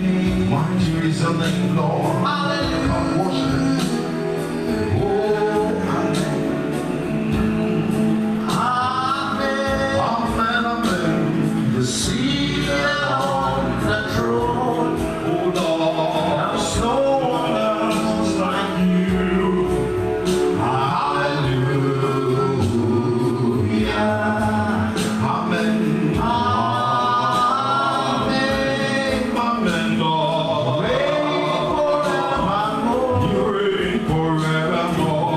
Mighty is your name, Lord. Hallelujah. Come worship Him. Oh, amen. Amen. Amen, amen. The seated on the throne. Oh, Lord. There's no one else like you. Hallelujah. Amen. Amen. Amen, Lord. Reign forevermore. You reign forevermore.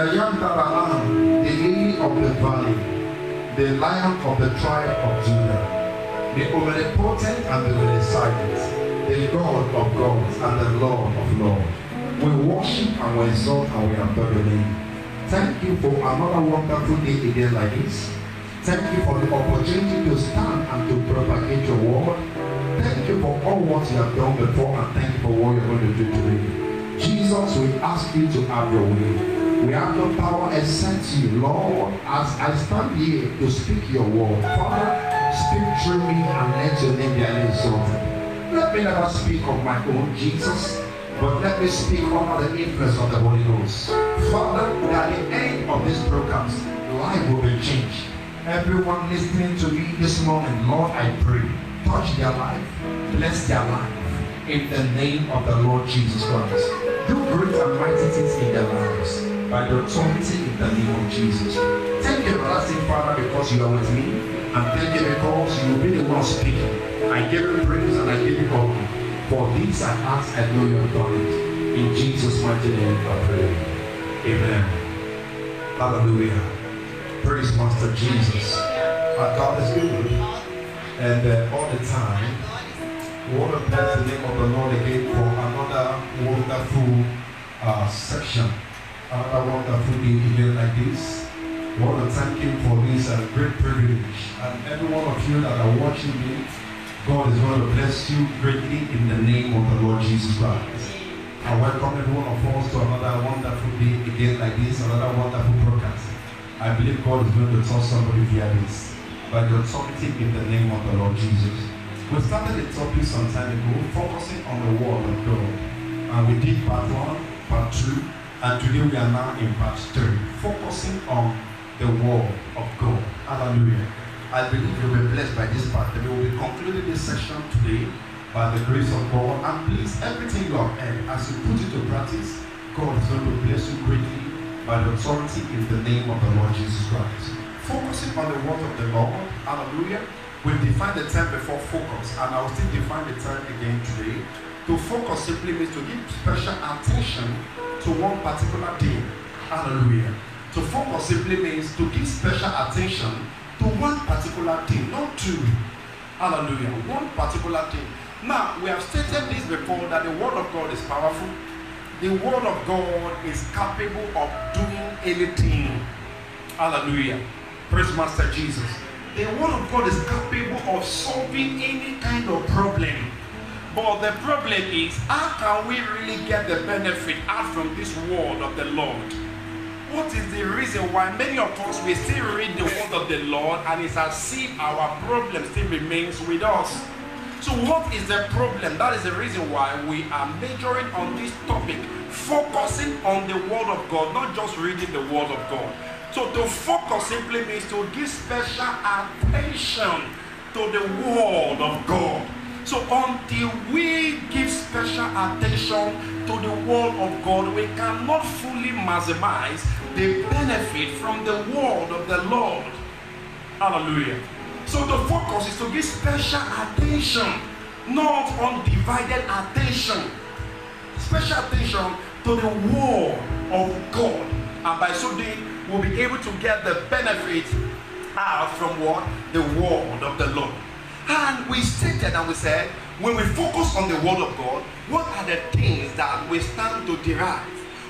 I am that I am, the lily of the valley, the lion of the tribe of Judah, the omnipotent and the omniscient, the God of gods and the Lord of lords. We worship and we exalt and we adore your name. Thank you for another wonderful day again like this. Thank you for the opportunity to stand and to propagate your word. Thank you for all what you have done before, and thank you for what you're going to do today. Jesus, we ask you to have your way. We have no power except you, Lord. As I stand here to speak your word, Father, speak through me and let your name be exalted. Let me never speak of my own, Jesus, but let me speak under the influence of the Holy Ghost. Father, at the end of this program, life will be changed. Everyone listening to me this morning, Lord, I pray, touch their life, bless their life, in the name of the Lord Jesus Christ. Do great and mighty things in their lives, by the authority in the name of Jesus. Thank you, everlasting Father, because you are with me, and thank you because you will be the one speaking. I give you praise and I give you glory. For these I ask, I know you have done it. In Jesus' mighty name I pray. Amen. Hallelujah. Praise Master Jesus. Our God is good. And all the time, we want to bless the name of the Lord again for another wonderful section. Another wonderful day again like this. We want to thank Him for this great privilege. And every one of you that are watching me, God is going to bless you greatly in the name of the Lord Jesus Christ. I welcome every one of us to another wonderful day again like this, another wonderful broadcast. I believe God is going to touch somebody via this, by the authority in the name of the Lord Jesus. We started the topic some time ago, focusing on the word of God. And we did part 1, part 2, and today we are now in part 3, focusing on the word of God. Hallelujah. I believe you will be blessed by this part. We will be concluding this session today by the grace of God. And please, everything you have heard, as you put it to practice, God is going to bless you greatly by the authority in the name of the Lord Jesus Christ. Focusing on the word of the Lord, hallelujah. We've defined the term before focus, and I will still define the term again today. To focus simply means to give special attention to one particular thing. Hallelujah. To focus simply means to give special attention to one particular thing, not two. Hallelujah. One particular thing. Now, we have stated this before, that the word of God is powerful. The word of God is capable of doing anything. Hallelujah. Praise Master Jesus. The word of God is capable of solving any kind of problem. But the problem is, how can we really get the benefit out from this word of the Lord? What is the reason why many of us, we still read the word of the Lord and it's as if our problem still remains with us? So what is the problem? That is the reason why we are majoring on this topic, focusing on the word of God, not just reading the word of God. So to focus simply means to give special attention to the word of God. So until we give special attention to the word of God, we cannot fully maximize the benefit from the word of the Lord. Hallelujah. So the focus is to give special attention, not undivided attention. Special attention to the word of God. And by so doing, we'll be able to get the benefit out from what? The word of the Lord. And we stated and we said, when we focus on the word of God, what are the things that we stand to derive?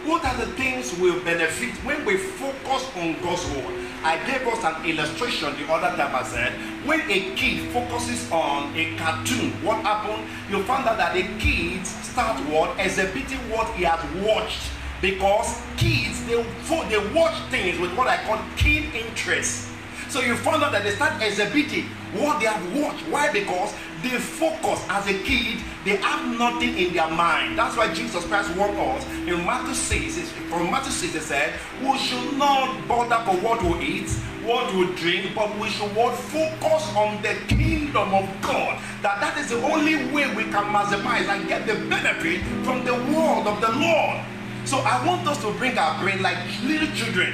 What are the things we will benefit when we focus on God's word? I gave us an illustration the other time. I said, when a kid focuses on a cartoon, what happened? You find out that the kids start what? Exhibiting what he has watched. Because kids, they watch things with what I call keen interest. So you find out that they start exhibiting what they have watched. Why? Because they focus as a kid, they have nothing in their mind. That's why Jesus Christ warned us in Matthew 6. From Matthew 6 he said, we should not bother for what we eat, what we drink, but we should focus on the kingdom of God. That is the only way we can maximize and get the benefit from the word of the Lord. So I want us to bring our brain like little children.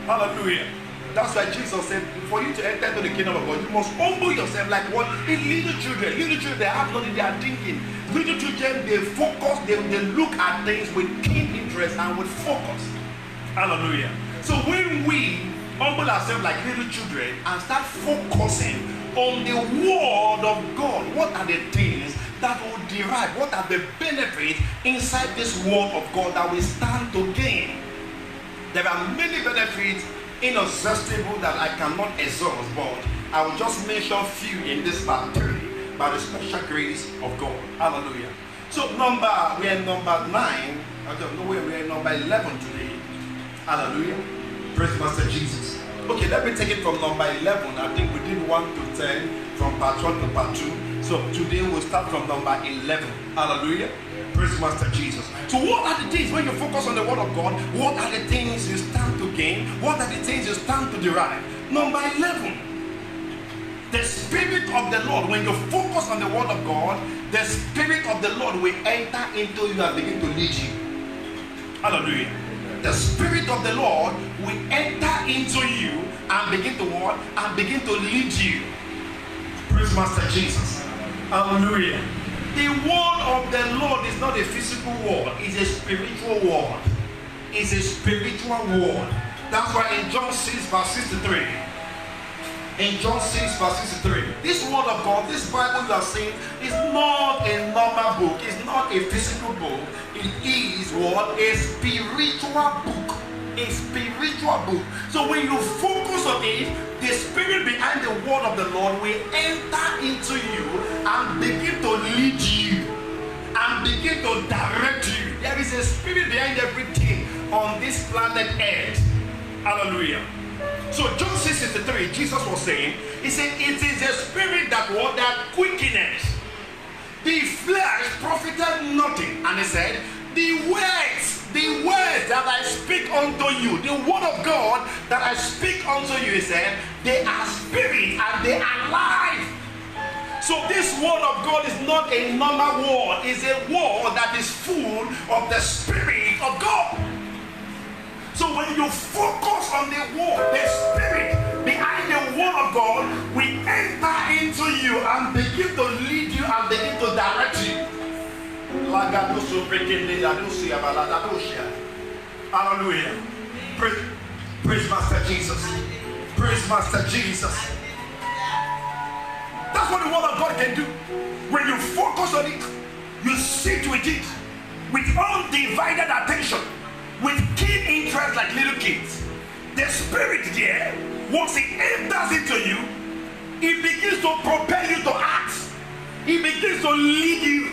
Hallelujah. That's why Jesus said, for you to enter into the kingdom of God, you must humble yourself like what? In little children. Little children, they have nothing, they are thinking. Little children, they focus, they look at things with keen interest and with focus. Hallelujah. So when we humble ourselves like little children and start focusing on the word of God, what are the things that will derive, what are the benefits inside this word of God that we stand to gain? There are many benefits inexhaustible that I cannot exhaust, but I will just mention few in this part 3 by the special grace of God. Hallelujah. So we are number 9. I don't know where we are, number 11 today. Hallelujah. Praise Master Jesus. Okay, let me take it from number 11. I think we did 1 to 10 from part 1 to part 2. So today we'll start from number 11. Hallelujah. Praise Master Jesus. So what are the things when you focus on the word of God? What are the things you stand to gain? What are the things you stand to derive? Number 11. The Spirit of the Lord, when you focus on the word of God, the Spirit of the Lord will enter into you and begin to lead you. Hallelujah. The Spirit of the Lord will enter into you and begin to what? And begin to lead you. Praise Master Jesus. Hallelujah. The word of the Lord is not a physical word, it's a spiritual word. It's a spiritual word. That's why in John 6 verse 63, in John 6 verse 63, this word of God, this Bible you are seeing, is not a normal book, it's not a physical book. It is what? A spiritual book. A spiritual book. So when you focus on it, the Spirit behind the word of the Lord will enter into you and begin to lead you and begin to direct you. There is a spirit behind everything on this planet Earth. Hallelujah. So John 6:63, Jesus was saying, he said, it is a spirit that what? That quickeneth. The flesh profited nothing. And he said, the words that I speak unto you, the word of God that I speak unto you, he said, they are spirit and they are life. So this word of God is not a normal word, it's a word that is full of the Spirit of God. So when you focus on the word, the Spirit behind the word of God will enter into you and begin to lead you and begin to direct you. Hallelujah. Praise Master Jesus. Praise Master Jesus. That's what the word of God can do. When you focus on it, you sit with it with undivided attention, with keen interest like little kids. The Spirit there, once it enters into you, it begins to propel you to act. It begins to lead you.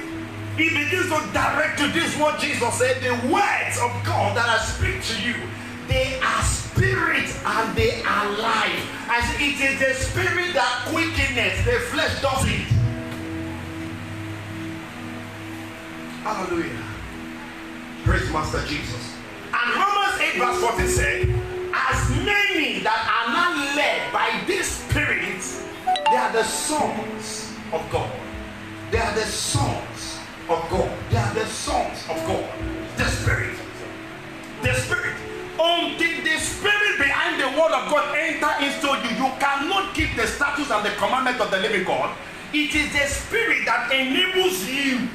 He begins to direct you. This is what Jesus said. The words of God that I speak to you, they are spirit and they are life. I said it is the spirit that quickeneth, the flesh doesn't. Hallelujah. Praise Master Jesus. And Romans 8 verse 14 said, as many that are not led by this spirit, they are the sons of God. They are the sons of God. They are the sons of God. The Spirit. The Spirit. Until the Spirit behind the word of God enter into you, you cannot keep the statutes and the commandments of the living God. It is the Spirit that enables you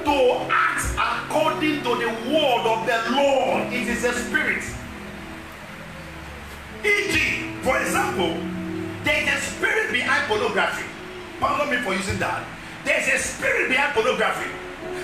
to act according to the word of the Lord. It is the Spirit. E.g., for example, there is a spirit behind pornography. Pardon me for using that. There is a spirit behind pornography.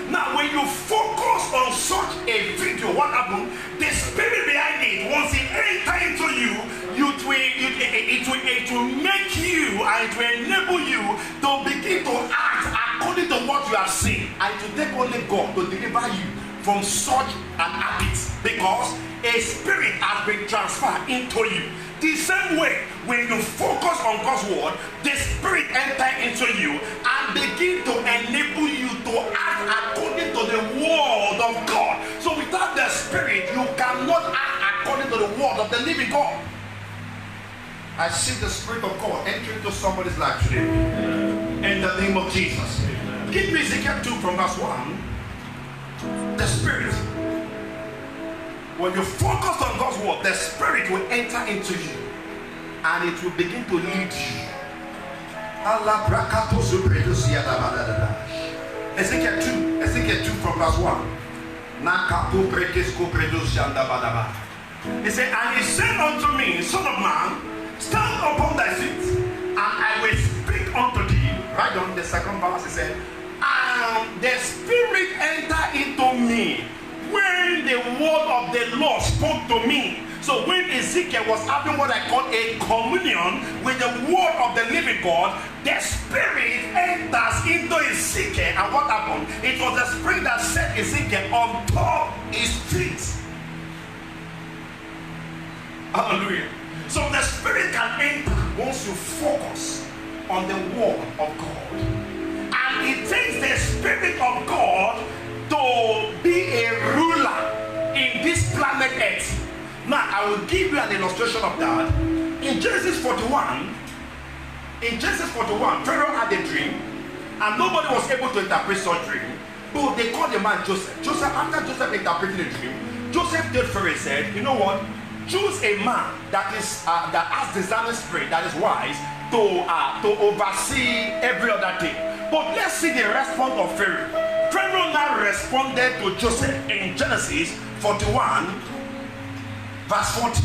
Now, when you focus on such a video, what happened? The spirit behind it, once it enters into you, it will make you and it will enable you to begin to act according to what you have seen. And it will take only God to deliver you from such an habit, because a spirit has been transferred into you. The same way, when you focus on God's word, the Spirit enter into you and begin to enable you to act according to the word of God. So without the Spirit, you cannot act according to the word of the living God. I see the Spirit of God enter into somebody's life today. In the name of Jesus. Give me Ezekiel 2 from verse 1. The Spirit. When you focus on God's word, the Spirit will enter into you and it will begin to lead you. Ezekiel 2 from verse 1. He said, and he said unto me, Son of man, stand upon thy feet, and I will speak unto thee. Right on the second verse, he said, and the Spirit entered into me when the word of the Lord spoke to me. So when Ezekiel was having what I call a communion with the word of the living God, the Spirit enters into Ezekiel. And what happened? It was the Spirit that set Ezekiel on top his feet. Hallelujah. So the Spirit can enter once you focus on the word of God. And it takes the Spirit of God to be a ruler in this planet Earth. Now, I will give you an illustration of that. In Genesis 41, Pharaoh had a dream, and nobody was able to interpret such dream. But they called the man Joseph. After Joseph interpreted the dream, Joseph did Pharaoh and said, you know what? Choose a man that has discerning spirit, that is wise, to oversee every other thing. But let's see the response of Pharaoh. Pharaoh now responded to Joseph in Genesis 41, verse 40.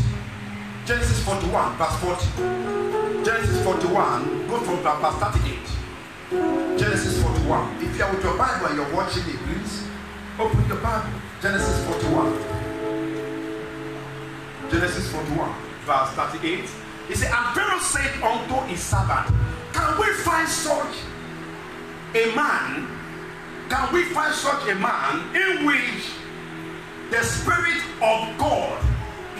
Genesis 41, verse 40. Genesis 41, go from verse 38. Genesis 41. If you are with your Bible and you're watching it, please open your Bible. Genesis 41. Genesis 41, verse 38. He said, and Pharaoh said unto his servant, can we find such a man? Can we find such a man in which the Spirit of God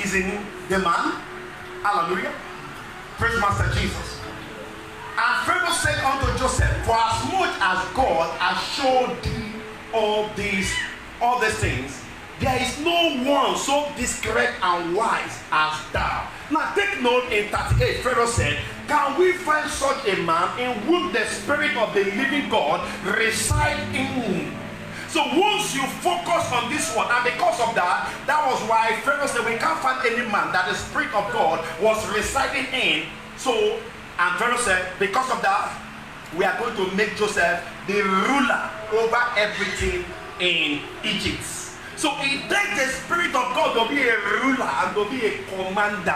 is in the man? Hallelujah. Praise Master Jesus. And Pharaoh said unto Joseph, for as much as God has showed thee all these things, there is no one so discreet and wise as thou. Now take note in 38, Pharaoh said, can we find such a man in whom the Spirit of the living God reside in? So once you focus on this one, and because of that, that was why Pharaoh said we can't find any man that the Spirit of God was residing in. So, and Pharaoh said, because of that, we are going to make Joseph the ruler over everything in Egypt. So it takes the Spirit of God to be a ruler and to be a commander.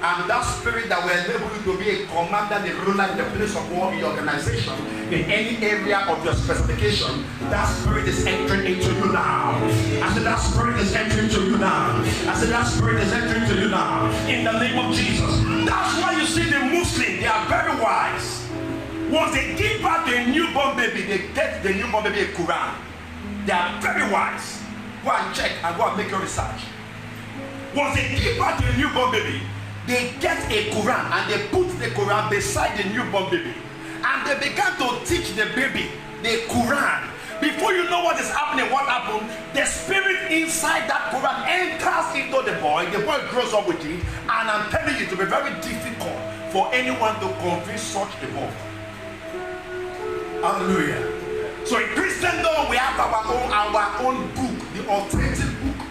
And that Spirit that will enable you to be a commander, the ruler in the place of war in your organization, in any area of your specification, that Spirit is entering into you now. I said that Spirit is entering into you now. I said that Spirit is entering into you now. In the name of Jesus. That's why you see the Muslims, they are very wise. Once they give back a newborn baby, they get the newborn baby a Quran. They are very wise. Go and check and go and make your research. Once they give back a newborn baby, they get a Quran and they put the Quran beside the newborn baby. And they began to teach the baby the Quran. Before you know what is happening, what happened? The Spirit inside that Quran enters into the boy grows up with it, and I'm telling you, it will be very difficult for anyone to convince such a boy. Hallelujah. So in Christendom, we have our own book, the authentic book,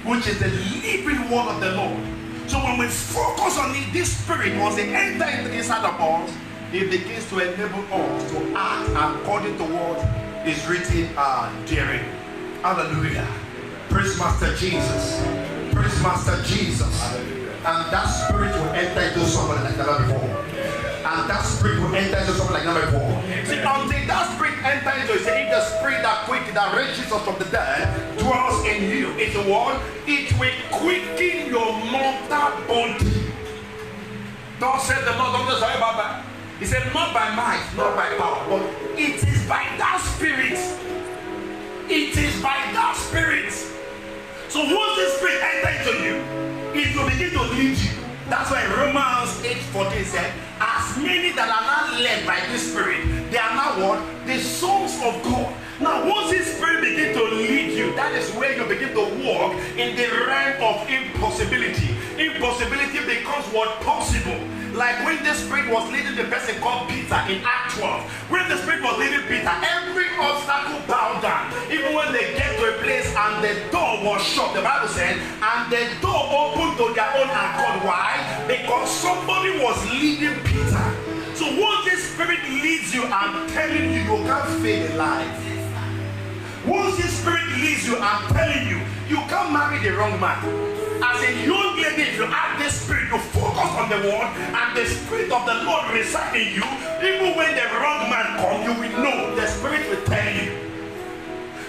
which is the living word of the Lord. So when we focus on it, this Spirit, once it enters inside of us, it begins to enable us to act according to what is written therein. Hallelujah. Praise Master Jesus. Praise Master Jesus. Hallelujah. And that Spirit will enter into somebody like never before. And that Spirit will enter into something like never before. See, until that Spirit enters into you, if the Spirit that raises us from the dead dwells in you, it's a word, it will quicken your mortal body. Thus said the Lord, don't just worry about that. He said, not by might, not by power, but it is by that Spirit. It is by that Spirit. So once the Spirit enters into you, it will begin to lead you. That's why Romans 8:14 said, as many that are not led by this Spirit, they are now what? The sons of God. Now once this Spirit begins to lead you, that is where you begin to walk in the realm of impossibility. Impossibility becomes what? Possible. Like when the Spirit was leading the person called Peter in Act 12. When the Spirit was leading Peter, every obstacle bowed down. Even when they get to a place and the door was shut, the Bible said, and the door opened to their own accord. Why? Because somebody was leading Peter. So once the Spirit leads you, I'm telling you, you can't fail in life. Once the Spirit leads you, I'm telling you, you can't marry the wrong man. As a young lady, if you have this Spirit, you focus on the word, and the Spirit of the Lord resides in you. Even when the wrong man comes, you will know the Spirit will tell you.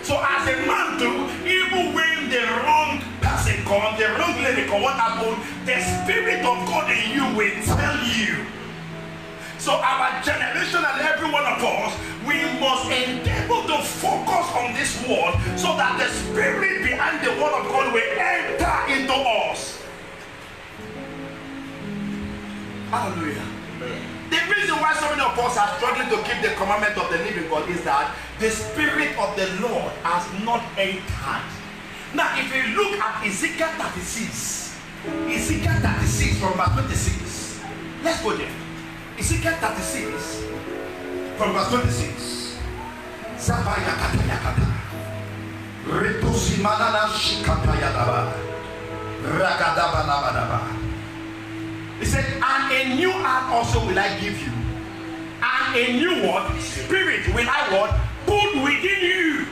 So as a man too, even when the wrong person comes, the wrong lady comes, what happened? The Spirit of God in you will tell you. So our generation and every one of us, we must endeavor to focus on this word so that the Spirit behind the word of God will enter into us. Hallelujah. The reason why so many of us are struggling to keep the commandment of the living God is that the Spirit of the Lord has not entered. Now, if you look at Ezekiel 36, Ezekiel 36 from verse 26, let's go there. Ezekiel 36 from verse 26. Zabaya katayakata. Retusi manana shikatayadaba. Rakadabanabadaba. He said, and a new heart also will I give you. And a new what? Spirit will I what? Put within you.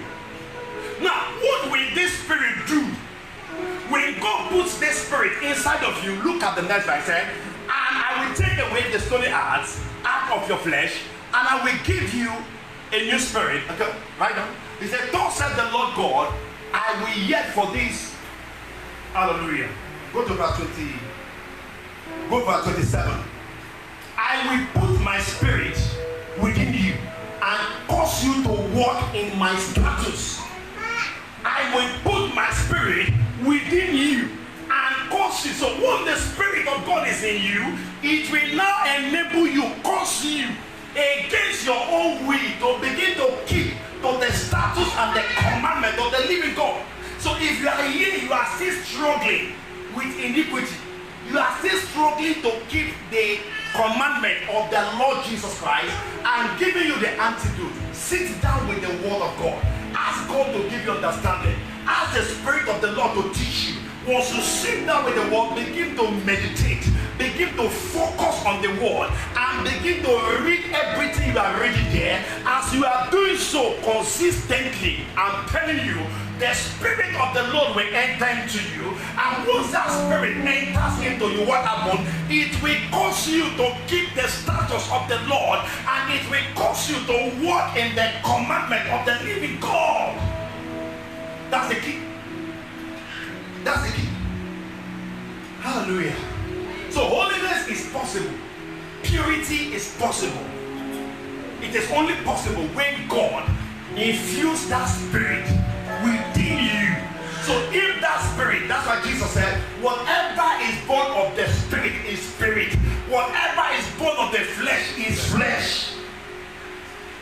Now, what will this Spirit do? When God puts this Spirit inside of you, look at the next verse. And I will take away the stony hearts out of your flesh, and I will give you a new spirit. Okay, right now. He said, thus said the Lord God, I will yet for this. Hallelujah. Go to verse 20. Go to verse 27. I will put my spirit within you and cause you to walk in my statutes. I will put my spirit within you and cause you. So when the Spirit of God is in you, it will now enable you, cause you against your own will to begin to keep to the status and the commandment of the living God. So if you are here, you are still struggling with iniquity. You are still struggling to keep the commandment of the Lord Jesus Christ and giving you the antidote. Sit down with the word of God. Ask God to give you understanding. Ask the Spirit of the Lord to teach you. Once you sit down with the word, begin to meditate. Begin to focus on the word and begin to read everything you are reading there. As you are doing so consistently, I'm telling you, the Spirit of the Lord will enter into you. And once that Spirit enters into you, what happens? It will cause you to keep the status of the Lord, and it will cause you to walk in the commandment of the living God. That's the key. That's the key. Hallelujah. So holiness is possible. Purity is possible. It is only possible when God infused that Spirit within you. So if that Spirit, that's why Jesus said, whatever is born of the Spirit is spirit. Whatever is born of the flesh is flesh.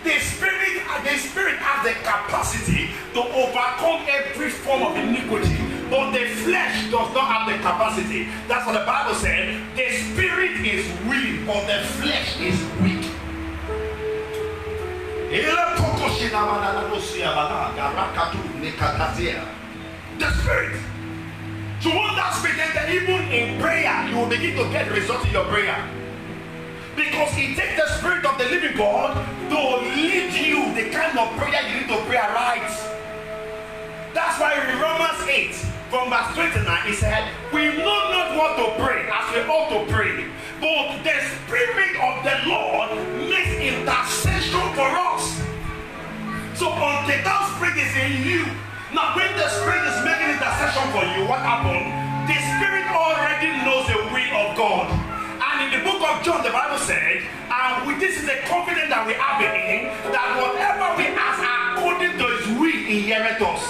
The Spirit has the capacity to overcome every form of iniquity, but the flesh does not have the capacity. That's what the Bible said. The Spirit is willing, but the flesh is weak. The Spirit. So once that Spirit enter, even in prayer, you will begin to get results in your prayer. Because it takes the Spirit of the living God to lead you the kind of prayer you need to pray right. That's why in Romans 8 from verse 29 he said, we know not what to pray as we ought to pray, but the Spirit of the Lord makes intercession for us. So until that Spirit is in you, now when the Spirit is making intercession for you, what happened? The Spirit already knows the will of God. And in the book of John, the Bible said, and this is the confidence that we have in Him, that whatever we ask according to His will, He heareth us.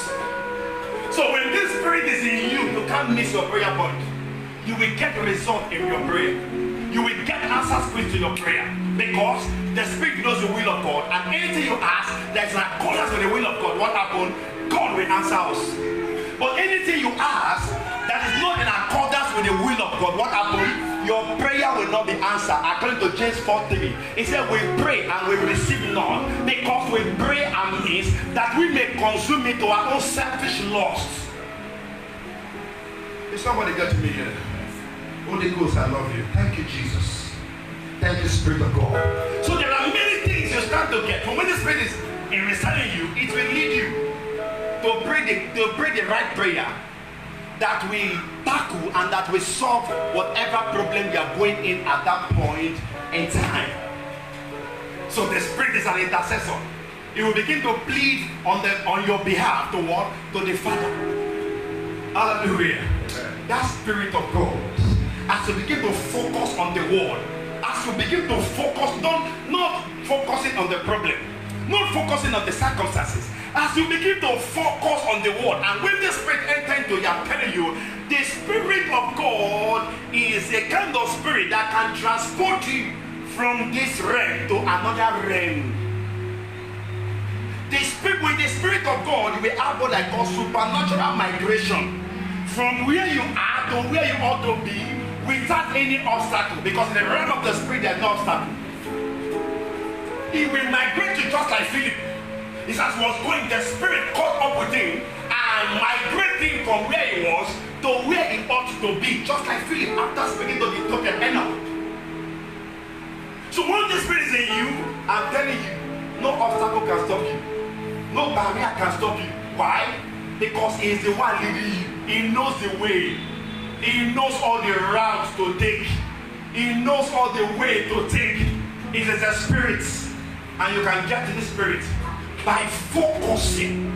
So when this Spirit is in you, you can't miss your prayer point. You will get a result in your prayer. You will get answers quick to your prayer, because the Spirit knows the will of God, and anything you ask that is in accordance with the will of God, what happened? God will answer us. But anything you ask that is not in accordance with the will of God, what happened? Your prayer will not be answered. According to James 4:3, it said we pray and we receive none, because we pray amiss, that we may consume it to our own selfish lusts. Is somebody get to me here? Holy Ghost, I love you. Thank you, Jesus. Thank you, Spirit of God. So there are many things you start to get. But when the Spirit is residing in you, it will lead you. to pray the right prayer that we tackle and that we solve whatever problem we are going in at that point in time. So the Spirit is an intercessor. He will begin to plead on your behalf to what? To the Father. Hallelujah. That Spirit of God, as you begin to focus on the word, as you begin to focus, not focusing on the problem, not focusing on the circumstances, as you begin to focus on the word, and when the Spirit enters into you, I'm telling you, the Spirit of God is a kind of spirit that can transport you from this realm to another realm. With the Spirit of God, you will have what I call supernatural migration from where you are to where you ought to be without any obstacle, because in the realm of the Spirit there's no obstacle. He will migrate you just like Philip. He says was going, the Spirit caught up with him and migrating from where he was to where he ought to be, just like Philip after speaking to the Ethiopian eunuch. So when the Spirit is in you, I'm telling you, no obstacle can stop you. No barrier can stop you. Why? Because he is the one leading you. He knows the way. He knows all the routes to take. He knows all the way to take. It is the Spirit. And you can get to the Spirit by focusing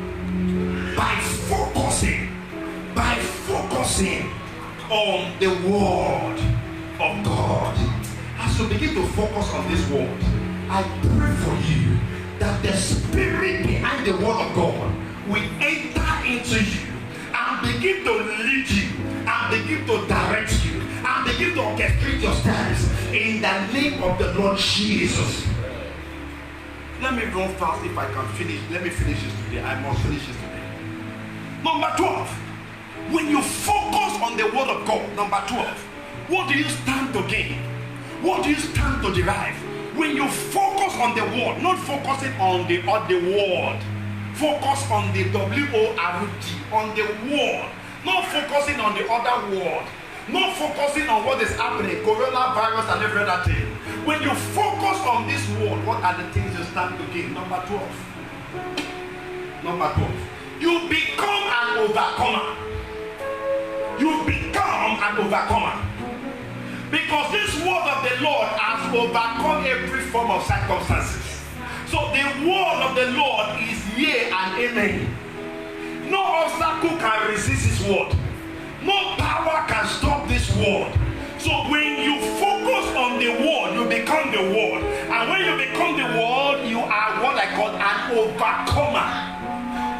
on the Word of God. As you begin to focus on this Word, I pray for you that the Spirit behind the Word of God will enter into you and begin to lead you and begin to direct you and begin to orchestrate your steps in the name of the Lord Jesus. Let me run fast if I can finish. Let me finish this today. I must finish this today. Number 12. When you focus on the Word of God, number 12, what do you stand to gain? What do you stand to derive? When you focus on the Word, not focusing on the word, focus on the W-O-R-D, on the Word, not focusing on the other word, not focusing on what is happening, coronavirus and every other thing. When you focus on this Word, what are the things you stand to gain? Number 12. Number 12. You become an overcomer. You become an overcomer. Because this word of the Lord has overcome every form of circumstances. So the word of the Lord is yea and amen. No obstacle can resist his word. No power can stop this word. So when you focus on the word, you become the word. And when you become the word, you are what I call an overcomer.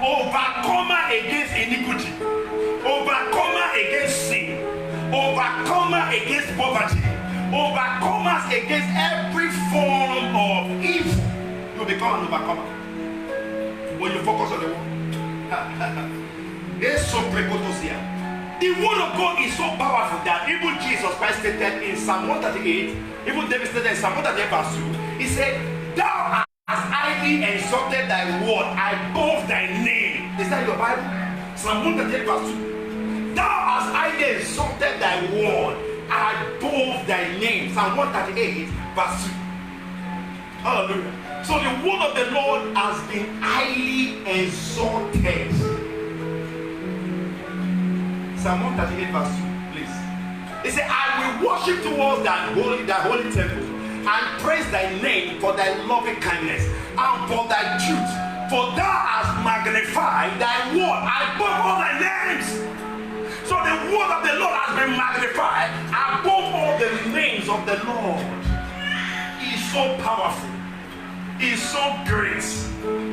Overcomer against iniquity. Overcomer against sin. Overcomer against poverty. Overcomers against every form of evil. You become an overcomer when you focus on the word. The word of God is so powerful that even Jesus Christ stated in Psalm 138, even David stated in Psalm 138 verse 2, he said, Thou hast highly exalted thy word above thy name. Is that your Bible? Psalm 138 verse 2. Thou hast highly exalted thy word above thy name. Psalm 138 verse 2. Hallelujah. So the word of the Lord has been highly exalted. Psalm 138 verse 2, please. He said, I will worship towards thy holy temple and praise thy name for thy loving kindness and for thy truth. For thou hast magnified thy word above all thy names. So the word of the Lord has been magnified above all the names of the Lord. He is so powerful. He is so great.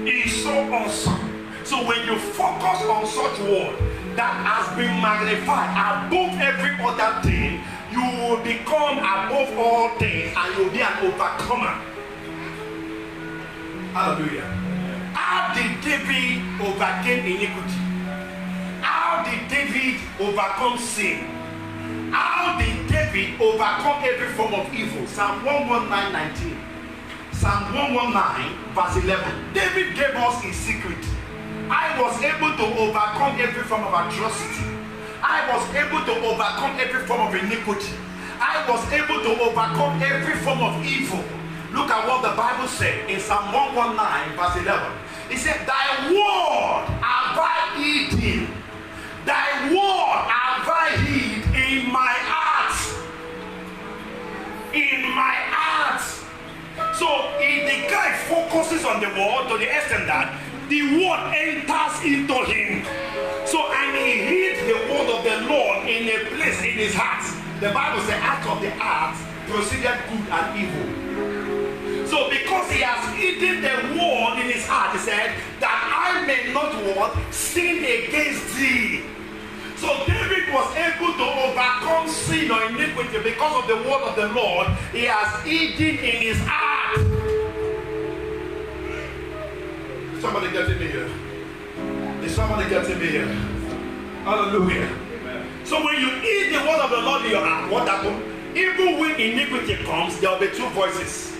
He is so awesome. So when you focus on such word that has been magnified above every other thing, you will become above all things and you will be an overcomer. Hallelujah. How did David overcome iniquity? How did David overcome sin? How did David overcome every form of evil? Psalm 119:19. Psalm 119 verse 11. David gave us his secret. I was able to overcome every form of atrocity. I was able to overcome every form of iniquity. I was able to overcome every form of evil. Look at what the Bible said in Psalm 119 verse 11. It said, Thy word have I eaten. Thy word have I hid in my heart. In my heart. So if the guy focuses on the word to the extent that the word enters into him. So and he hid the word of the Lord in a place in his heart. The Bible says out of the heart proceeded good and evil. So because he has hidden the word in his heart, he said, that I may not what? Sin against thee. So David was able to overcome sin or iniquity because of the word of the Lord he has hidden in his heart. Somebody getting me here? Is somebody getting me here? Hallelujah. Amen. So when you eat the word of the Lord in your heart, what happens? Even when iniquity comes, there will be two voices.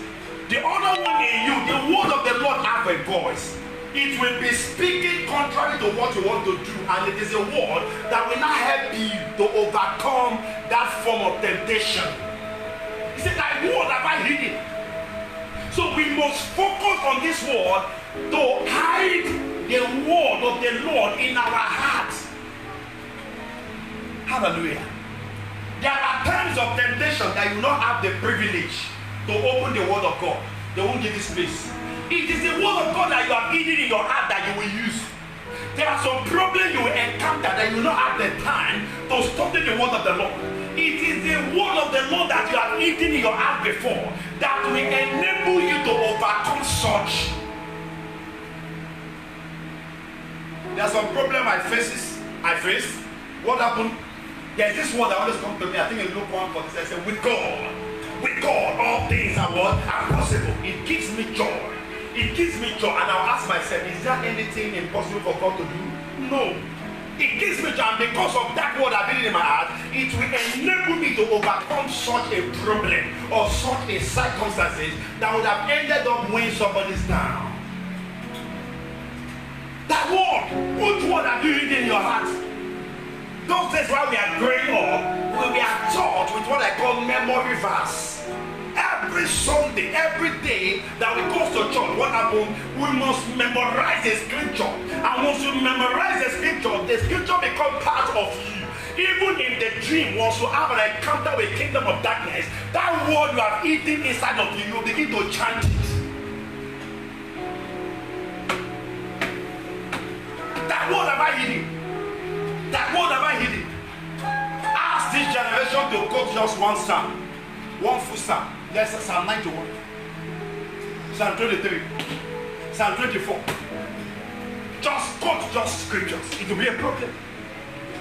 The other one in you, the word of the Lord have a voice. It will be speaking contrary to what you want to do, and it is a word that will not help you to overcome that form of temptation. He said, thy word have I hidden. So we must focus on this word to hide the word of the Lord in our hearts. Hallelujah. There are times of temptation that you will not have the privilege to open the word of God. They won't give you space. It is the word of God that you have hidden in your heart that you will use. There are some problems you will encounter that you will not have the time to study the word of the Lord. It is the word of the Lord that you have hidden in your heart before that will enable you to overcome such. There are some problems I faced. What happened? There's this word that always comes to me. I think in Luke 1:46 I said, with God, all things are what? Are possible. It gives me joy. It gives me joy. And I'll ask myself, is there anything impossible for God to do? No. It gives me joy. And because of that word I've been in my heart, it will enable me to overcome such a problem or such a circumstances that would have ended up weighing somebody's down. That word, what word have you hidden in your heart? Those days while we are growing up, we are taught with what I call memory verse. Every Sunday, every day that we go to church, what happens? We must memorize the scripture. And once you memorize the scripture becomes part of you. Even in the dream, once you have an encounter with the kingdom of darkness, that word you have eaten inside of you, you begin to chant it. That word have I hidden. That word have I hidden. Ask this generation to quote just one psalm. One full psalm. There's Psalm 91. Psalm 23. Psalm 24. Just quote just scriptures. It will be a problem.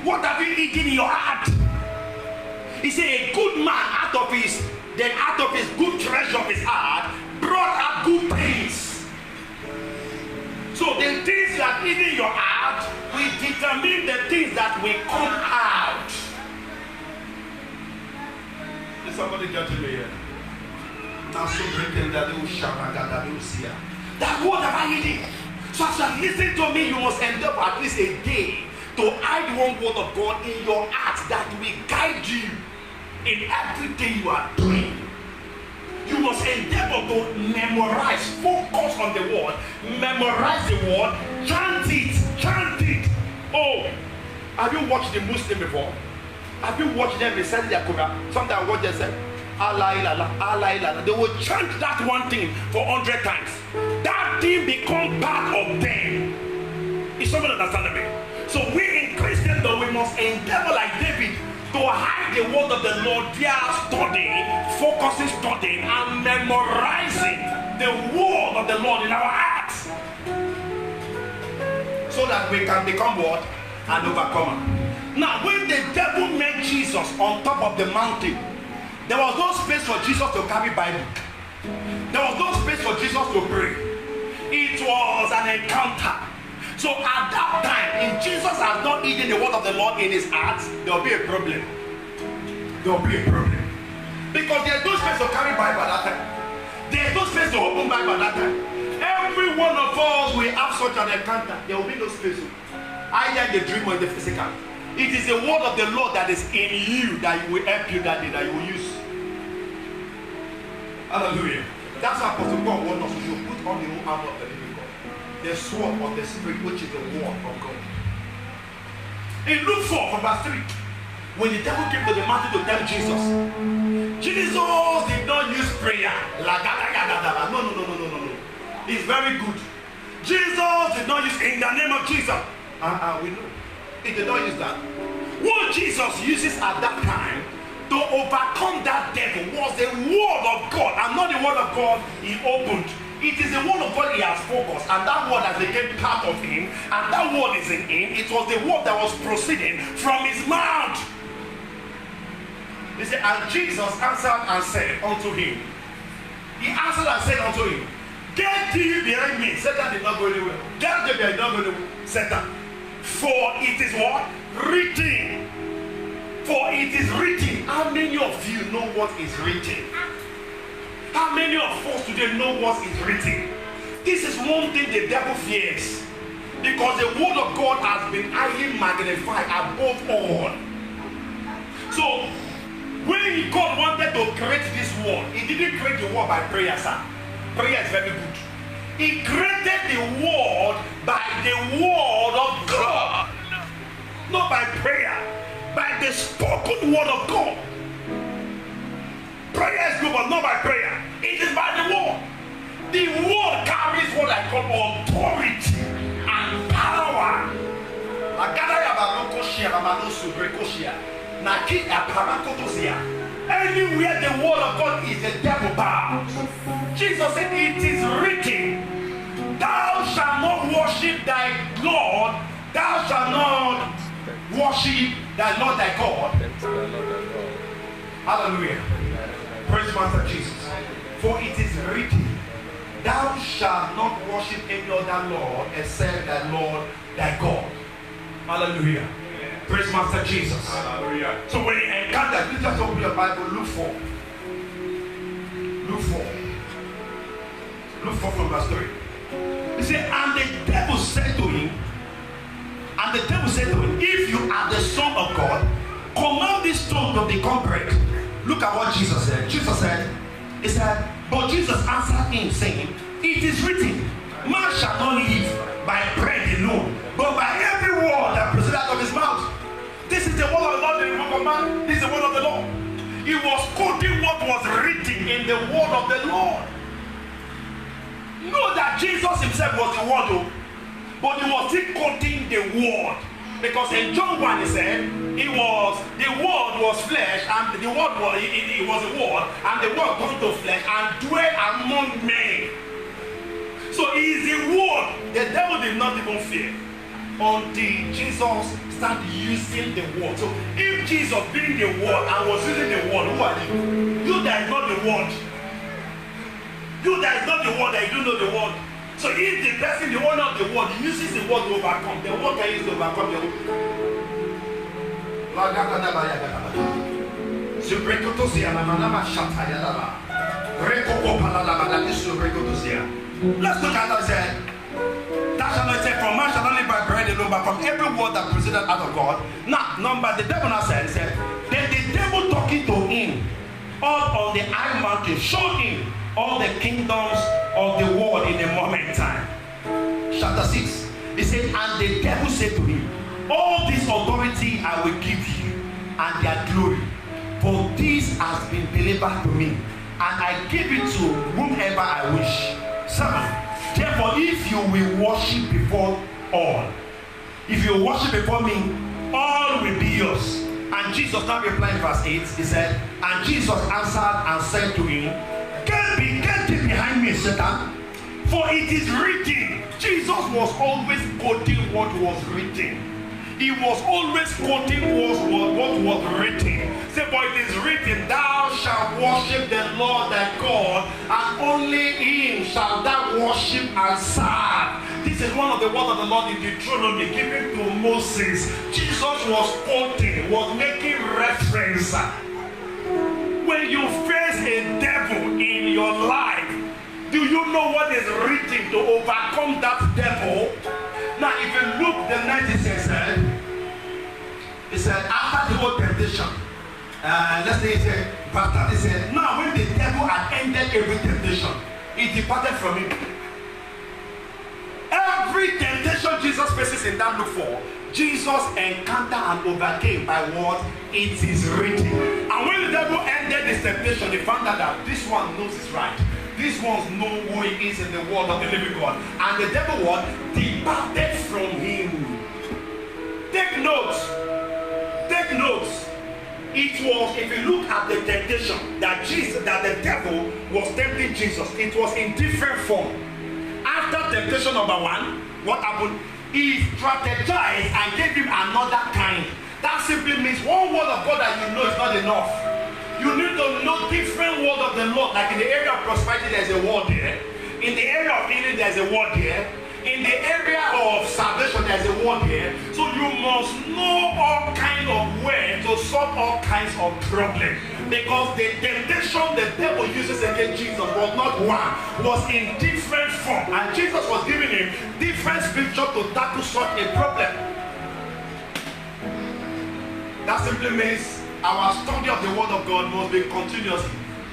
What have you eaten in your heart? He said a good man out of his good treasure of his heart brought out good things. So the things you have eaten in your heart will determine the things that will come out. Is somebody getting me here? That word have I hidden. So as you listen to me, you must endeavor at least a day to hide one word of God in your heart that will guide you in everything you are doing. You must endeavor to memorize, focus on the word, memorize the word, chant it. Oh, have you watched the Muslim before? Have you watched them recite their Quran? Sometimes I watch them say, Allah illallah, Allah illallah. They will chant that one thing for 100 times. That thing becomes part of them. Is someone understanding me? So we in Christendom, we must endeavor like David to hide the word of the Lord, studying, focusing, studying, and memorizing the word of the Lord in our hearts. So that we can become what? An overcomer. Now, when the devil met Jesus on top of the mountain, there was no space for Jesus to carry Bible. There was no space for Jesus to pray. It was an encounter. So at that time, if Jesus has not eaten the word of the Lord in his heart, there will be a problem. There will be a problem. Because there's no space to carry Bible at that time. There's no space to open Bible at that time. Every one of us will have such an encounter. There will be no space. Either in the dream or in the physical. It is the word of the Lord that is in you that will help you that day, that you will use. Hallelujah. That's how Apostle Paul wants us to put on the whole armor of the living God. The sword of the Spirit, which is the word of God. In Luke 4 from verse 3, when the devil came to the mountain to tempt Jesus, Jesus did not use prayer. No. It's very good. Jesus did not use in the name of Jesus. We know. He did not use that. What Jesus uses at that time to overcome that devil was the word of God, and not the word of God he opened. It is the word of God he has focused, and that word has become part of him, and that word is in him. It was the word that was proceeding from his mouth. He said, and Jesus answered and said unto him, he answered and said unto him, get thee behind me. Satan did not go anywhere. Get thee behind, not go anywhere. Satan. For it is what? Written. For it is written. How many of you know what is written? How many of us today know what is written? This is one thing the devil fears, because the word of God has been highly magnified above all. So when God wanted to create this world, he didn't create the world by prayer, sir. Prayer is very good. He created the world by the word of God, not by prayer, by the spoken word of God. Prayer is good, but not by prayer. It is by the word. The word carries what I call authority and power. Anywhere the word of God is, the devil bows. Jesus said, it is written, thou shalt not worship thy Lord, thou shalt not worship thy Lord thy God. Hallelujah. Praise Master Jesus. For it is written, thou shalt not worship any other Lord except thy Lord thy God. Hallelujah. Praise Master Jesus. Hallelujah. So when you encounter, please just open your Bible, Luke 4. Luke 4. Luke 4 from verse 3. He said, and the devil said to him, if you are the Son of God, command this stone to become bread. Look at what Jesus said. Jesus said, he said, but Jesus answered him, saying, it is written, man shall not live by bread alone, but by every word that proceeds out of his mouth. This is the word of the Lord in the book of man. This is the word of the Lord. He was quoting what was written in the word of the Lord. Know that Jesus himself was the word, but he was still quoting the word. Because in John 1 he said, the word was flesh, and the word was, it was a word, and the word turned to flesh and dwelt among men. So he is the word. The devil did not even fear until Jesus started using the word. So if Jesus being the word and was using the word, who are you? You that is not the word. You that is not the word, that you don't know the word. So if the person, the owner of the word, uses the word to overcome, the word can use to overcome the word. Let's look at that. Said, that shall not say, from man shall not live by bread alone, but from every word that proceeded out of God. Now, number the devil now said, then the devil talking to him up on the high mountain showed him all the kingdoms of the world in a moment in time. Chapter 6. He said, and the devil said to him, all this authority I will give you, and their glory, for this has been delivered to me, and I give it to whomever I wish. 7. Therefore, if you will worship before all, if you worship before me, all will be yours. And Jesus now replied in verse 8, he said, and Jesus answered and said to him, Get thee behind me, Satan, for it is written. Jesus was always quoting what was written. He was always quoting what was written. Say, for it is written, thou shalt worship the Lord thy God, and only him shalt thou worship and serve. This is one of the words of the Lord in Deuteronomy given to Moses. Jesus was quoting, was making reference. When you face a devil in your life, do you know what is written to overcome that devil? Now, if you look, the 96 it said, after the whole temptation, let's say it said, verse 30 said, now when the devil had ended every temptation, he departed from him. Every temptation Jesus faces in that Luke 4, Jesus encountered and overcame by what? It is written. And when the devil ended his temptation, he found out that this one knows his right. These ones know who he is in the world of the living God. And the devil what? Departed from him. Take notes. Take notes. It was, if you look at the temptation that the devil was tempting Jesus, it was in different form. After temptation number 1, what happened? He strategized and gave him another kind. That simply means one word of God that you know is not enough. You need to know different word of the Lord. Like in the area of prosperity, there's a word there. In the area of healing, there's a word here. In the area of salvation, there's a word here. So you must know all kinds of ways to solve all kinds of problems. Because the temptation the devil uses against Jesus was not one, was in different form. And Jesus was giving him different scripture to tackle such a problem. That simply means our study of the word of God must be continuous.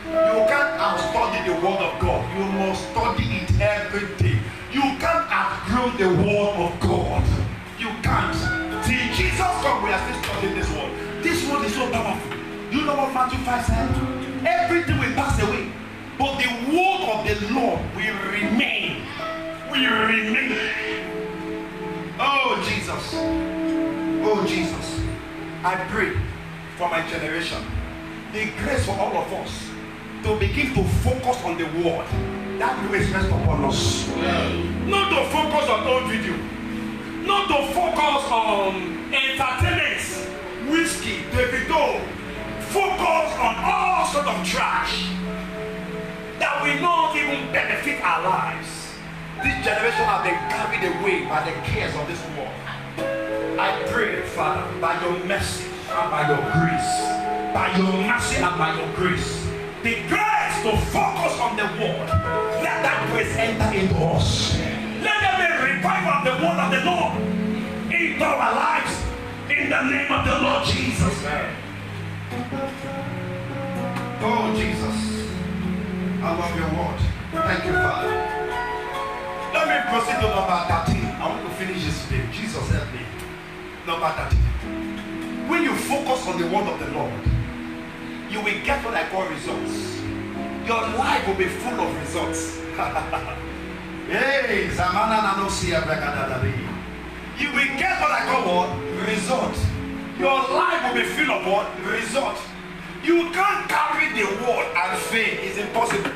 You can't outstudy the word of God. You must study it every day. You can't outgrow the word of God. You can't. Till Jesus comes, we are still studying this word. This word is so powerful. You know what Matthew 5 said? Everything will pass away, but the word of the Lord will remain. Will remain. Oh Jesus. Oh Jesus. I pray for my generation, the grace for all of us to begin to focus on the word. That grace rests upon us. Not to focus on own video. Not to focus on entertainment, whiskey, Davido. Focus on all sort of trash that will not even benefit our lives. This generation has been carried away by the cares of this world. I pray, Father, by your mercy and by your grace, by your mercy and by your grace, the grace to focus on the word. Let that grace enter into us. Let there be a revival of the word of the Lord into our lives in the name of the Lord Jesus. Oh Jesus, I love your word. Thank you, Father. Let me proceed to number 13. I want to finish this today. Jesus help me. Number 13. When you focus on the word of the Lord, you will get what I call results. Your life will be full of results. Hey, you will get what I call what? Results. Your life will be full of what? Results. You can't carry the word and fail. It's impossible.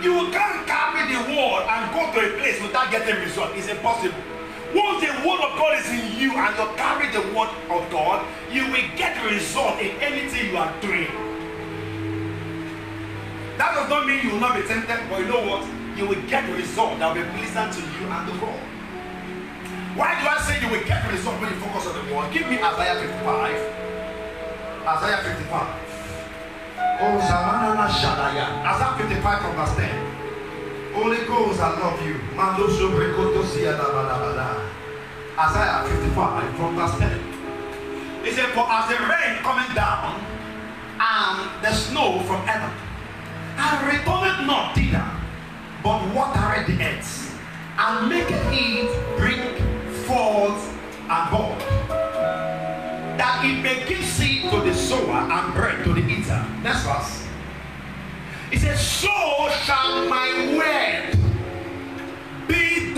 You can't carry the word and go to a place without getting result. It's impossible. Once the word of God is in you and you carry the word of God, you will get result in anything you are doing. That does not mean you will not be tempted, but you know what? You will get result that will be pleasant to you and the Lord. Why do I say you will get result when you focus on the word? Give me Isaiah 55. Isaiah 55. Oh, Zamanana Shadaya. Isaiah 55 from verse 10. Holy Ghost, I love you. Isaiah 55 from verse 10. He said, for as the rain coming down and the snow from heaven, and returneth not thither, but watereth the earth, and maketh it bring forth and bud, that it may give seed to the sower and bread to the eater. Next verse. It says, so shall my word be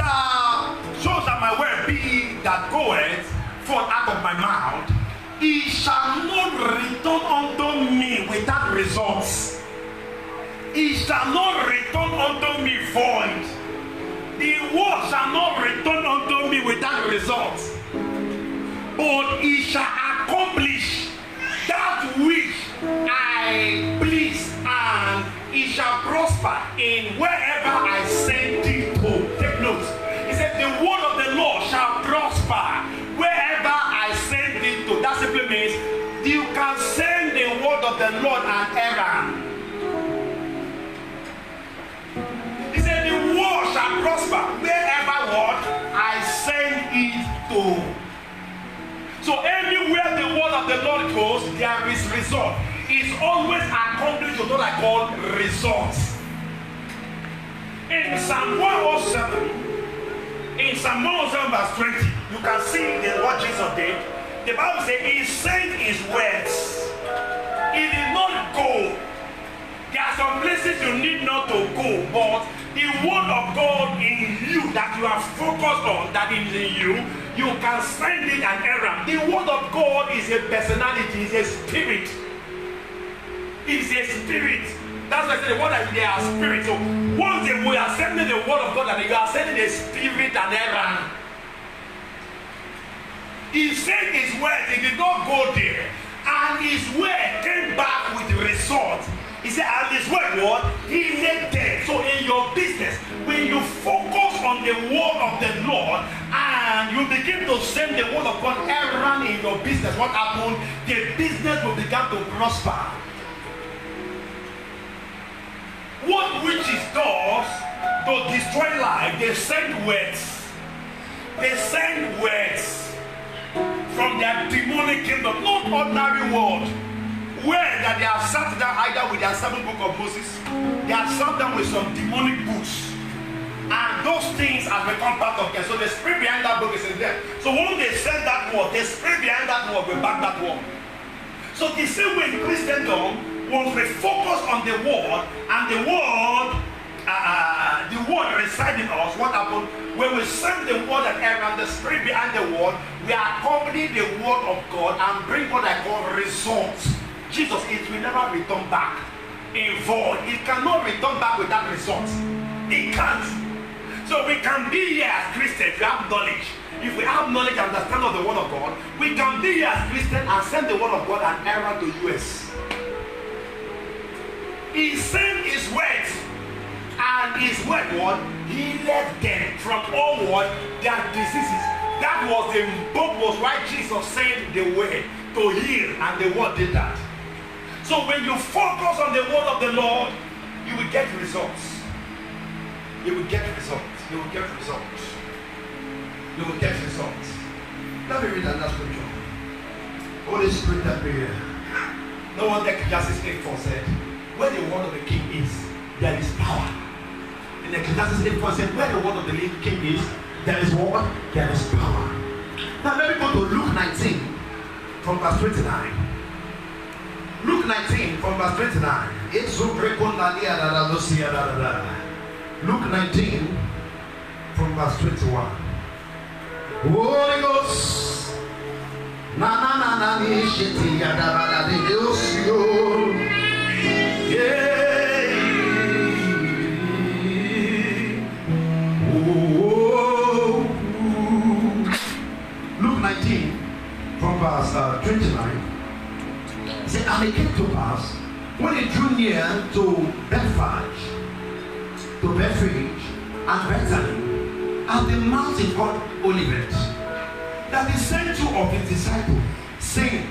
that goeth forth out of my mouth. It shall not return unto me without results. It shall not return unto me void. The word shall not return unto me without results, but it shall accomplish that which I please, and it shall prosper in wherever I send it to. Take notes. He said, the word of the Lord shall prosper wherever I send it to. That simply means you can send the word of the Lord an errand. He said, the word shall prosper wherever what I send it to. So anywhere the word of the Lord goes, there is result. It's always accomplished with what I call results. In Psalm 107, verse 20, you can see what Jesus did. The Bible says he sent his words. He did not go. There are some places you need not to go, but the word of God in you that you are focused on, that is in you, you can send it an errand. The word of God is a personality, is a spirit. It's a spirit. That's why I say the word that they are spirit. So once we are sending the word of God, and you are sending a spirit an errand. He sent his word, he did not go there, and his word came back with results. He said, and his word what? He led them. So in your business, when you focus on the word of the Lord and you begin to send the word of God around in your business, what happened? The business will begin to prosper. What witches does to destroy life, they send words. They send words from their demonic kingdom, not ordinary word. Where that they have sat down either with their 7 book of Moses, they have sat down with some demonic books, and those things have become part of them. So the spirit behind that book is in there. So when they send that word, the spirit behind that word will back that word. So the same way in Christendom, once we focus on the word, and the word resides in us, what happened? When we send the word and errand, the spirit behind the word, we accompany the word of God and bring what I call results. Jesus, it will never return back in void. It cannot return back without results. It can't. So we can be here as Christians if we have knowledge. If we have knowledge and understanding of the word of God, we can be here as Christians and send the word of God and errand to US. He sent his words, and his word what? He led them from all what? Their diseases. That was the purpose why Jesus sent the word to heal, and the word did that. So when you focus on the word of the Lord, you will get results. You will get results. You will get results. You will get results. Let me read another scripture. Holy Spirit, that prayer. No wonder Ecclesiastes 8:4 said, where the word of the king is, there is power. In Ecclesiastes 8:4 said, where the word of the king is, there is what? There is power. Now let me go to Luke 19 from verse 29. Luke 19 from verse 29. Luke 19 from verse 21. Holy Ghost. Na na na na ni shiti ya da ba da de osio. Yeah. Oh. Luke 19 from verse 29. Say, and it came to pass when it drew near to Bethphage, and Bethany, at the mountain called Olivet, that he sent 2 of his disciples, saying,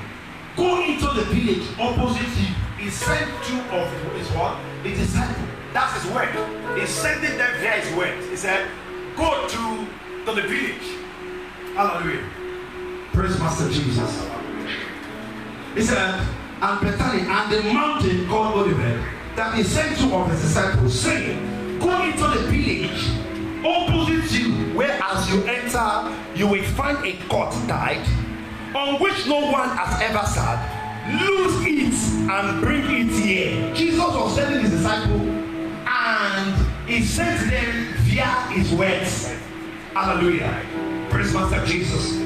go into the village opposite you. He sent 2 of his what? His disciples. That's his word. He sent them via his word. He said, go to the village. Hallelujah. Praise Master Jesus. He said, and Bethany, and the mountain called Olivet, that he sent 2 of his disciples, saying, go into the village opposite you, where as you enter, you will find a cot tied, on which no one has ever sat. Loose it and bring it here. Jesus was sending his disciples, and he sent them via his words. Hallelujah. Praise Master Jesus.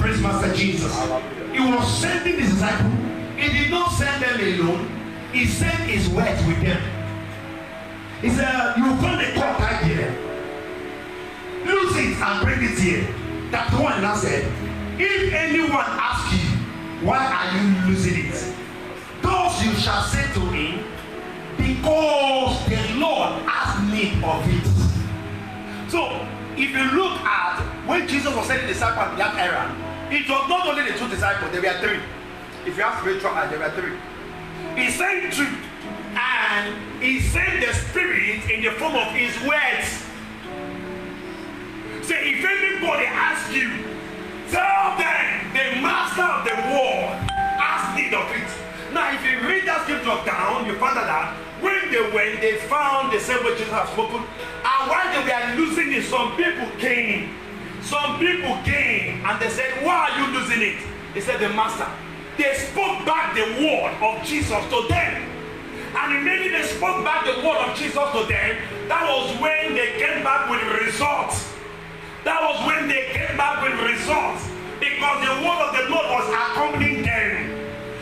Praise Master Jesus. He was sending his disciples. He did not send them alone. He sent his words with them. He said, you find a cot right here. Lose it and bring it here. That one now said, if anyone asks you, why are you losing it? Those you shall say to him, because the Lord has need of it. So, if you look at when Jesus was sending the disciples in that era, it was not only the 2 disciples, there were 3. If you have spiritual eyes, there were 3. He sent 2, and he sent the Spirit in the form of his words. Say, if anybody asks you, tell them the master of the world has need of it. Now, if you read that scripture down, you find that when they went, they found the same way Jesus had spoken, and while they were losing it, some people came. Some people came and they said, why are you losing it? He said, the master. They spoke back the word of Jesus to them. And immediately they spoke back the word of Jesus to them. That was when they came back with results. That was when they came back with results. Because the word of the Lord was accompanying them.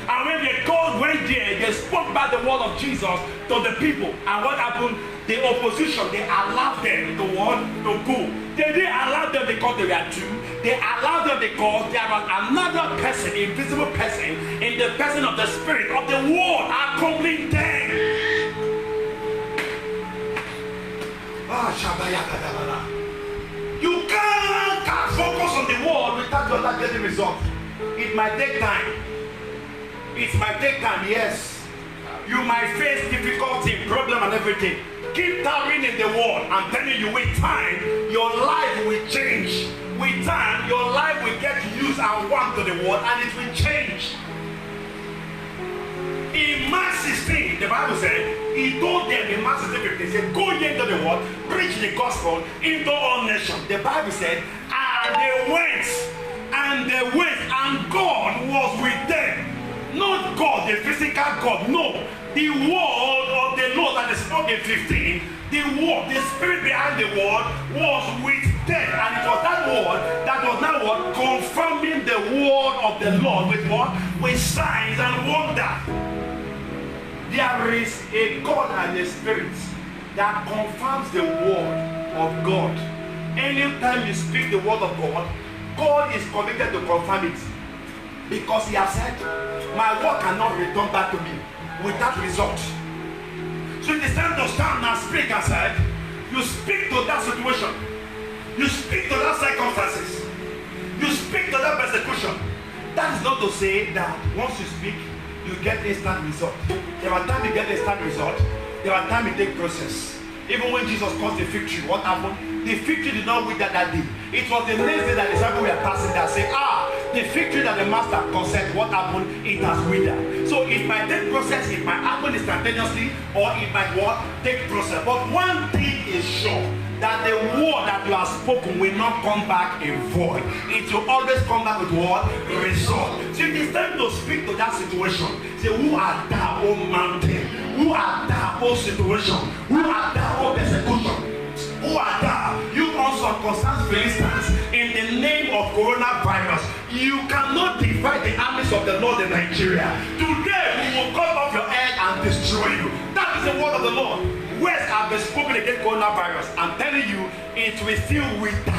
And when they went there, they spoke back the word of Jesus to the people. And what happened? The opposition, they allowed them to go. They didn't allow them because they were Jews. They allowed them because there was another person, invisible person, in the person of the Spirit of the word accompanying them. You can't focus on the word without your life getting results. It might take time. It might take time, yes. You might face difficulty, problem, and everything. Keep tarrying in the word. I'm telling you, with time, your life will change. With time, your life will get used and warm to the word, and it will change. In Mark 16, the Bible said, he told them in Mark 16, he said, go ye into the world, preach the gospel into all nations. The Bible said, and they went, and God was with them. Not God, the physical God, no. The word of the Lord that is spoken in 15, the word, the spirit behind the word was with them. And it was that word that was now what? Confirming the word of the Lord with what? With signs and wonder. There is a God and a spirit that confirms the word of God. Anytime you speak the word of God, God is committed to confirm it. Because he has said, my word cannot return back to me without result. So it is time to stand and speak and say, you speak to that situation. You speak to that circumstances. You speak to that persecution. That is not to say that once you speak, you get instant result. There are times you get instant result. There are times you take process. Even when Jesus caused the fig tree, what happened? The fig tree did not wither that day. It was the next day that the disciples were passing that say, the fig tree that the master caused, what happened? It has withered. So it might take process, it might happen instantaneously, or it might take process. But one thing is sure, that the word that you have spoken will not come back in void. It will always come back with what? Result. So it is time to speak to that situation. Say, who art thou, O mountain? Who art thou, O situation? Who art thou, O persecution? Who art thou? You uncircumcised Philistines, in the name of coronavirus, you cannot defy the armies of the Lord in Nigeria. Today, we will cut off your head and destroy you. That is the word of the Lord. Words have been spoken against coronavirus. I'm telling you, it will still wither.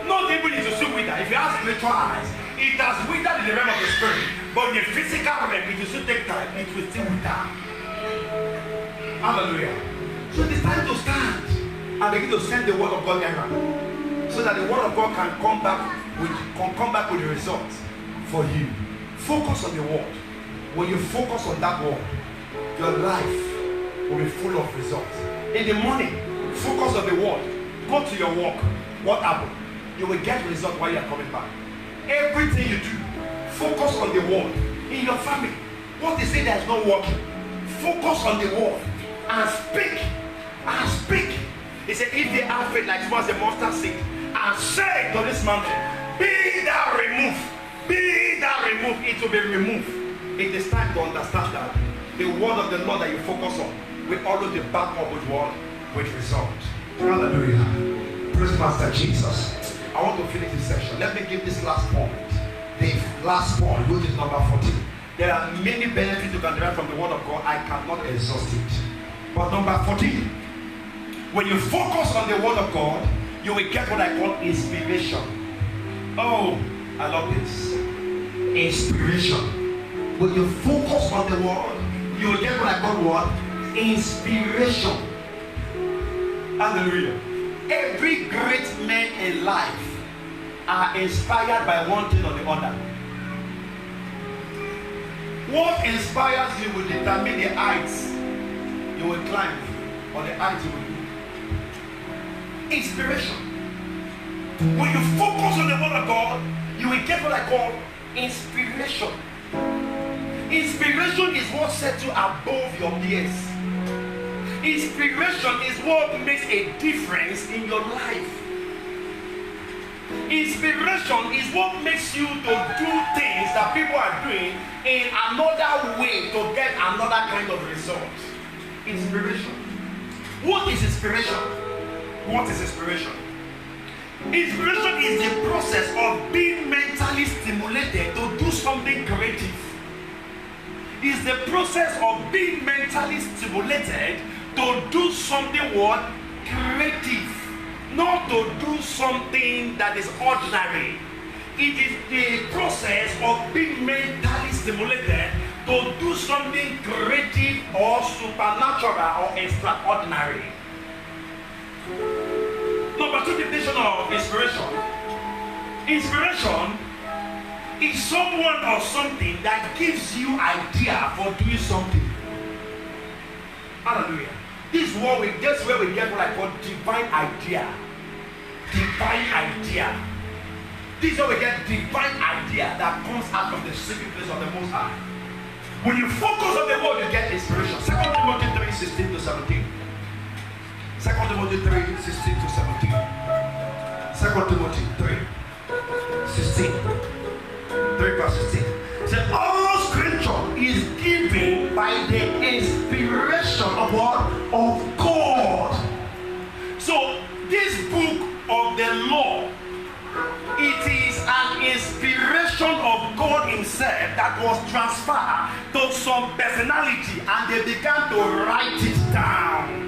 Not even it will still wither. If you have spiritual eyes, it has withered in the realm of the spirit. But in the physical realm, it will still take time. It will still wither. Hallelujah. So it is time to stand and begin to send the word of God around, so that the word of God can come back with the results for you. Focus on the word. When you focus on that word, your life will be full of results. In the morning, focus on the word. Go to your work. What happened? You will get results while you are coming back. Everything you do, focus on the word. In your family, what they say there is no working, focus on the word and speak. And speak. He said, if they have faith like small as a mustard seed, and say to this mountain, be thou removed, be thou removed, it will be removed. It is time to understand that the word of the Lord that you focus on will always be backed up with what? With result. Hallelujah. Praise Master Jesus. I want to finish this section. Let me give this last point. The last point, which is number 14. There are many benefits you can derive from the word of God. I cannot exhaust it. But number 14, when you focus on the word of God, you will get what I call inspiration. Oh, I love this. Inspiration. When you focus on the word, you will get what I call what? Inspiration. Hallelujah. Every great man in life are inspired by one thing or the other. What inspires you will determine the heights you will climb, or the heights you will do. Inspiration. When you focus on the word of God, you will get what I call inspiration. Inspiration is what sets you above your peers. Inspiration is what makes a difference in your life. Inspiration is what makes you to do things that people are doing in another way to get another kind of result. Inspiration. What is inspiration? What is inspiration? Inspiration is the process of being mentally stimulated to do something creative. It's the process of being mentally stimulated to do something what? Creative. Not to do something that is ordinary. It is the process of being mentally stimulated to do something creative or supernatural or extraordinary. Number two definition of inspiration. Inspiration is someone or something that gives you idea for doing something. Hallelujah. This is what that's where we get what I call divine idea. Divine idea. This is where we get divine idea that comes out of the secret place of the Most High. When you focus on the word, you get inspiration. 2 Timothy 3:16 to 17. 2 Timothy 3:16 to 17. 2 Timothy 3:16. 3 verse 16. Said all scripture is given by the inspiration of what? Of God. So this book of the law, it is an inspiration of God himself that was transferred to some personality and they began to write it down.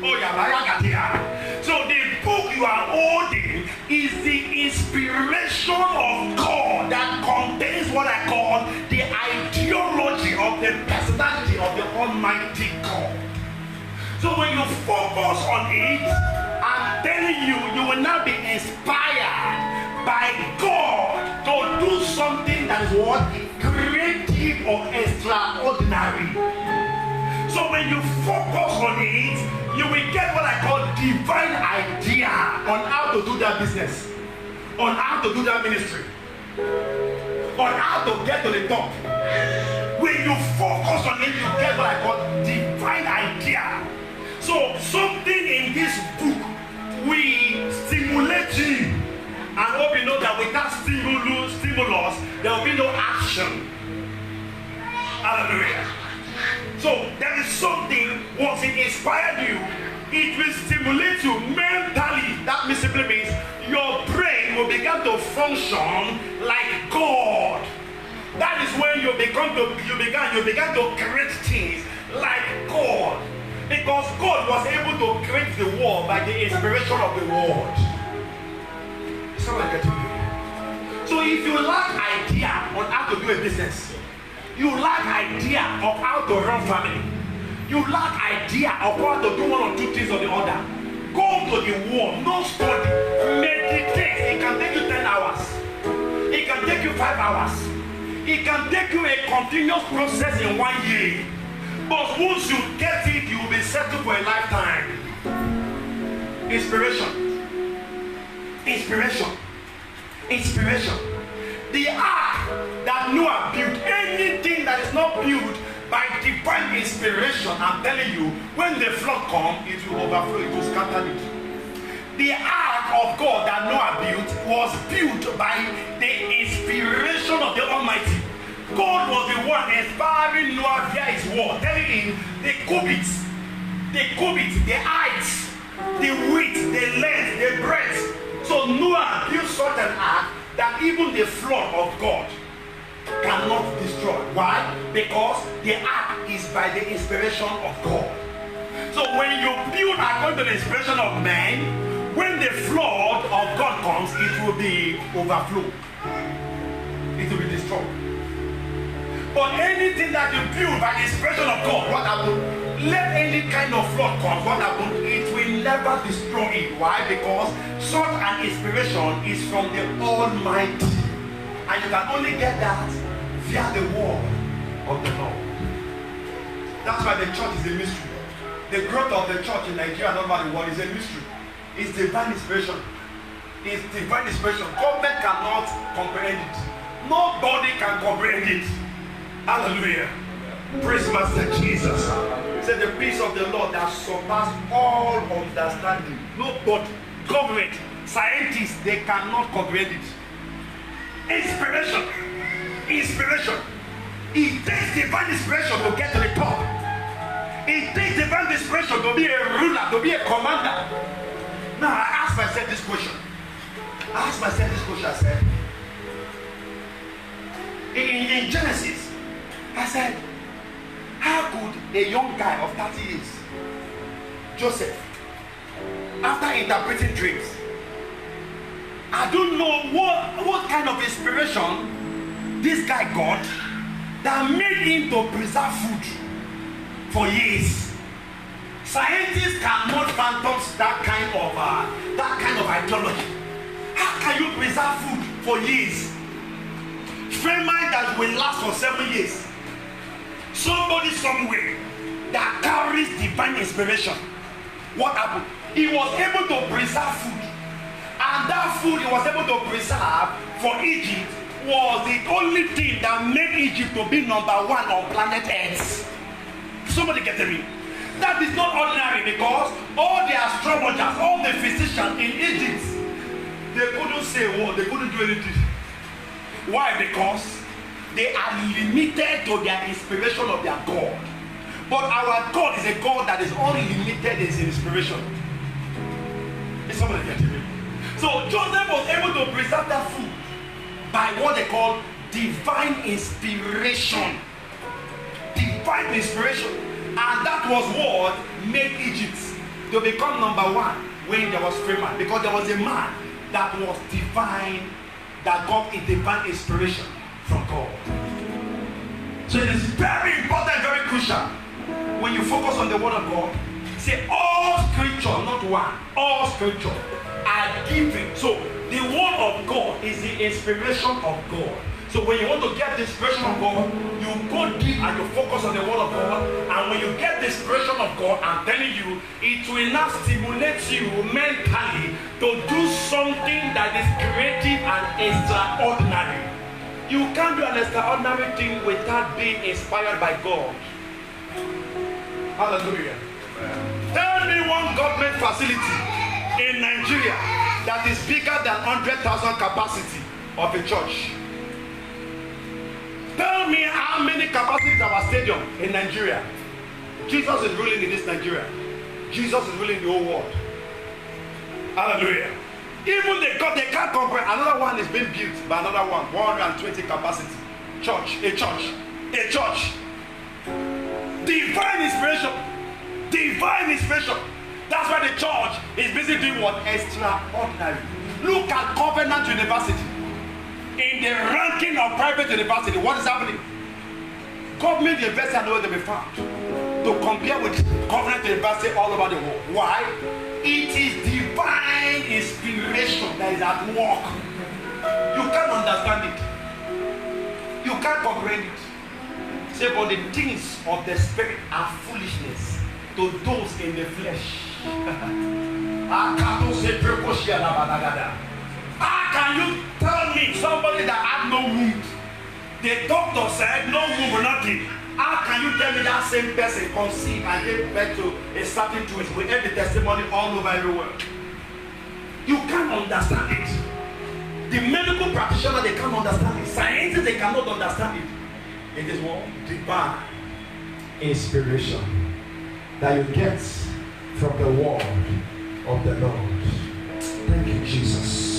Oh yeah, so the book you are holding is the inspiration of God that contains what I call the ideology of the personality of the Almighty God. So when you focus on it, I'm telling you, you will now be inspired by God to do something that is what? Creative or extraordinary. So when you focus on it, you will get what I call divine idea on how to do that business, on how to do that ministry, on how to get to the top. When you focus on it, you get what I call divine idea. So something in this book will stimulate you. And hope you know that without stimulus, there will be no action. Hallelujah. So there is something, once it inspired you, it will stimulate you mentally. That simply means your brain will begin to function like God. That is when you began to create things like God. Because God was able to create the world by the inspiration of the word. So if you lack idea on how to do a business, you lack idea of how to run family, you lack idea of how to do one or two things or the other, go to the word, no study, meditate. It can take you 10 hours. It can take you 5 hours. It can take you a continuous process in 1 year. But once you get it, you will be settled for a lifetime. Inspiration. Inspiration. Inspiration. The ark that Noah built, anything that is not built by divine inspiration, I'm telling you, when the flood comes, it will overflow, it will scatter it. The ark of God that Noah built was built by the inspiration of the Almighty. God was the one inspiring Noah via his word, telling him the cubits, the heights, the width, the length, the breadth. So Noah built such an ark that even the flood of God cannot destroy. Why? Because the ark is by the inspiration of God. So when you build according to the inspiration of man, when the flood of God comes, it will be overflow. It will be destroyed. But anything that you build by the inspiration of God, what happened? Let any kind of flood come, what happened? It will never destroy it. Why? Because such an inspiration is from the Almighty. And you can only get that via the word of the Lord. That's why the church is a mystery. The growth of the church in Nigeria and all over the world is a mystery. It's divine inspiration. It's divine inspiration. Government cannot comprehend it. Nobody can comprehend it. Hallelujah. Praise Master Jesus. Say the peace of the Lord that surpasses all understanding. Nobody, government, Scientists, they cannot comprehend it. Inspiration. Inspiration. It takes divine inspiration to get to the top. It takes divine inspiration to be a ruler, to be a commander. Now I ask myself this question. I said, in Genesis, I said, how could a young guy of 30 years, Joseph, after interpreting dreams, I don't know what kind of inspiration this guy got that made him to preserve food for years. Scientists cannot fathom that kind of ideology. How can you preserve food for years? Famine that will last for 7 years. Somebody somewhere that carries divine inspiration. What happened? He was able to preserve food. And that food he was able to preserve for Egypt was the only thing that made Egypt to be number one on planet Earth. Somebody get me? That is not ordinary, because all the astrologers, all the physicians in Egypt, they couldn't say a word, they couldn't do anything. Why? Because they are limited to their inspiration of their God. But our God is a God that is unlimited in his inspiration. Is somebody getting me? So Joseph was able to preserve that food by what they call divine inspiration. Divine inspiration. And that was what made Egypt to become number one when there was famine. Because there was a man that was divine, that got a divine inspiration from God. So it is very important, very crucial, when you focus on the word of God, say all scripture, not one, all scripture are given. So the word of God is the inspiration of God. So when you want to get the inspiration of God, you go deep and you focus on the word of God. And when you get the inspiration of God, I'm telling you, it will now stimulate you mentally to do something that is creative and extraordinary. You can't do an extraordinary thing without being inspired by God. Hallelujah. Tell me one government facility in Nigeria that is bigger than 100,000 capacity of a church. Tell me how many capacities of our stadium in Nigeria. Jesus is ruling in this Nigeria. Jesus is ruling the whole world. Hallelujah. Even they can't compare. Another one is being built by another one, 120 capacity. A church. Divine inspiration. Divine inspiration. That's why the church is busy doing what? Extraordinary. Look at Covenant University. In the ranking of private university, what is happening? Government university are nowhere to be found to compare with Covenant University all over the world. Why? It is divine inspiration that is at work. You can't understand it. You can't comprehend it. Say, but the things of the spirit are foolishness to those in the flesh. How can you tell me somebody that had no wound? The doctor said no wound or nothing. How can you tell me that same person conceived and gave birth to a certain twins? We have the testimony all over everywhere. You can't understand it. The medical practitioner, they can't understand it. Scientists, they cannot understand it. It is what? Divine inspiration that you get from the word of the Lord. Thank you, Jesus.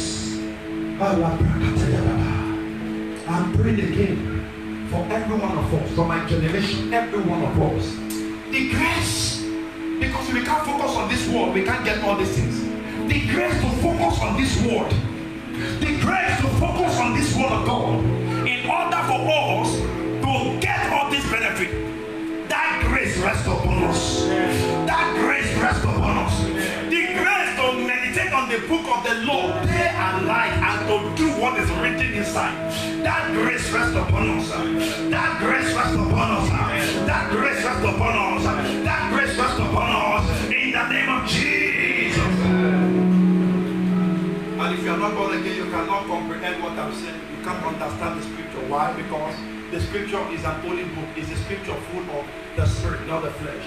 I'm praying again for every one of us, for my generation, every one of us. The grace, because we can't focus on this word, we can't get all these things. The grace to focus on this word. The grace to focus on this word of God in order for us to get all this benefit. That grace rests upon us. That grace rests upon us. The grace to meditate on the book of the Lord day and night and to do what is written inside. That grace rests upon us. That grace rests upon us. That grace rests upon us. That grace rests upon us in the name of Jesus. And if you are not born again, you cannot comprehend what I'm saying. You can't understand the scripture. Why? Because The scripture is an holy book. It's a scripture full of the spirit, not the flesh.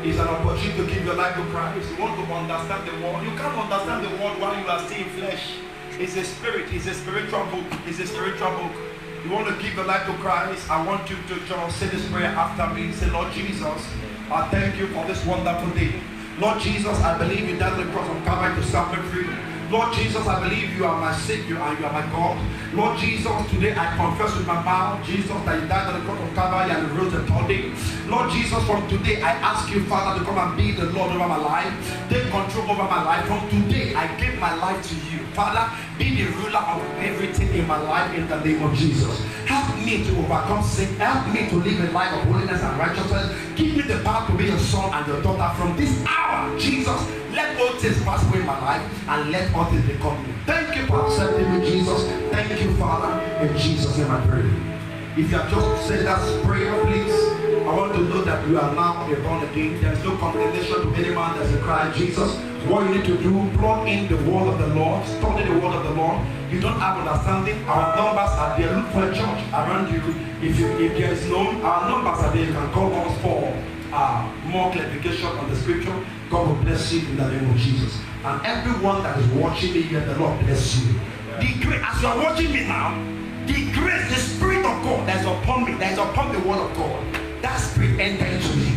It's an opportunity to give your life to Christ. You want to understand the world. You can't understand the world while you are still in flesh. It's a spirit. It's a spiritual book. It's a spiritual book. You want to give your life to Christ. I want you to just say this prayer after me. Say, Lord Jesus, I thank you for this wonderful day. Lord Jesus, I believe you died on the cross of Calvary to set me free. Lord Jesus, I believe you are my Savior and you are my God. Lord Jesus, today I confess with my mouth, Jesus, that you died on the cross of Calvary and you rose the third day. Lord Jesus, from today I ask you, Father, to come and be the Lord over my life. Take control over my life. From today I give my life to you. Father, be the ruler of everything in my life in the name of Jesus. Help me to overcome sin. Help me to live a life of holiness and righteousness. Give me the power to be your son and your daughter. From this hour, Jesus, let all things pass away in my life and let all things become new. Thank you for accepting me, Jesus. Thank you, Father. In Jesus' name I pray. If you have just said that prayer, please, I want to know that you are now born again. There is no condemnation to any man that's in Christ Jesus. What you need to do, plug in the word of the Lord, study the word of the Lord. You don't have understanding, our numbers are there. Look for a church around you. If there is none, our numbers are there. You can call us for more clarification on the scripture. God will bless you in the name of Jesus. And everyone that is watching me here, the Lord bless you. The grace, as you are watching me now, the grace, the Spirit of God that is upon me, that is upon the word of God, that Spirit enter into me.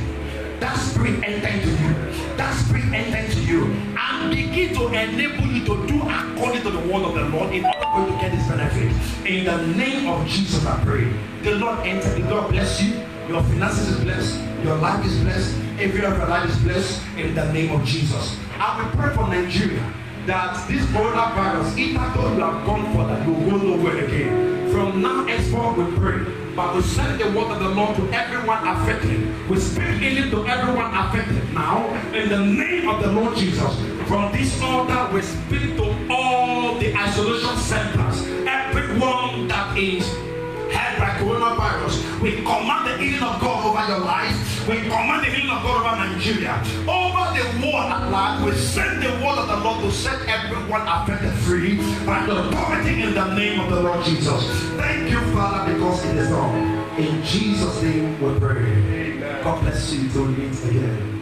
That Spirit enter into you. That Spirit enter into you and begin to enable you to do according to the word of the Lord in order for you to get this benefit. In the name of Jesus, I pray. The Lord enter. The Lord bless you. Your finances is blessed. Your life is blessed. Every of your life is blessed in the name of Jesus. I will pray for Nigeria that this coronavirus, if at all you have gone for that, you will go nowhere again. From now henceforth we pray, but we send the word of the Lord to everyone affected. We speak healing to everyone affected now in the name of the Lord Jesus. From this altar we speak to all the isolation centers, everyone that is held by coronavirus. We command the healing of God over your life. We command the healing of God over Nigeria. Over the world at large, we send the word of the Lord to set everyone affected free by the authority in the name of the Lord Jesus. Thank you, Father, because it is done. In Jesus' name we pray. Amen. God bless you till we meet again.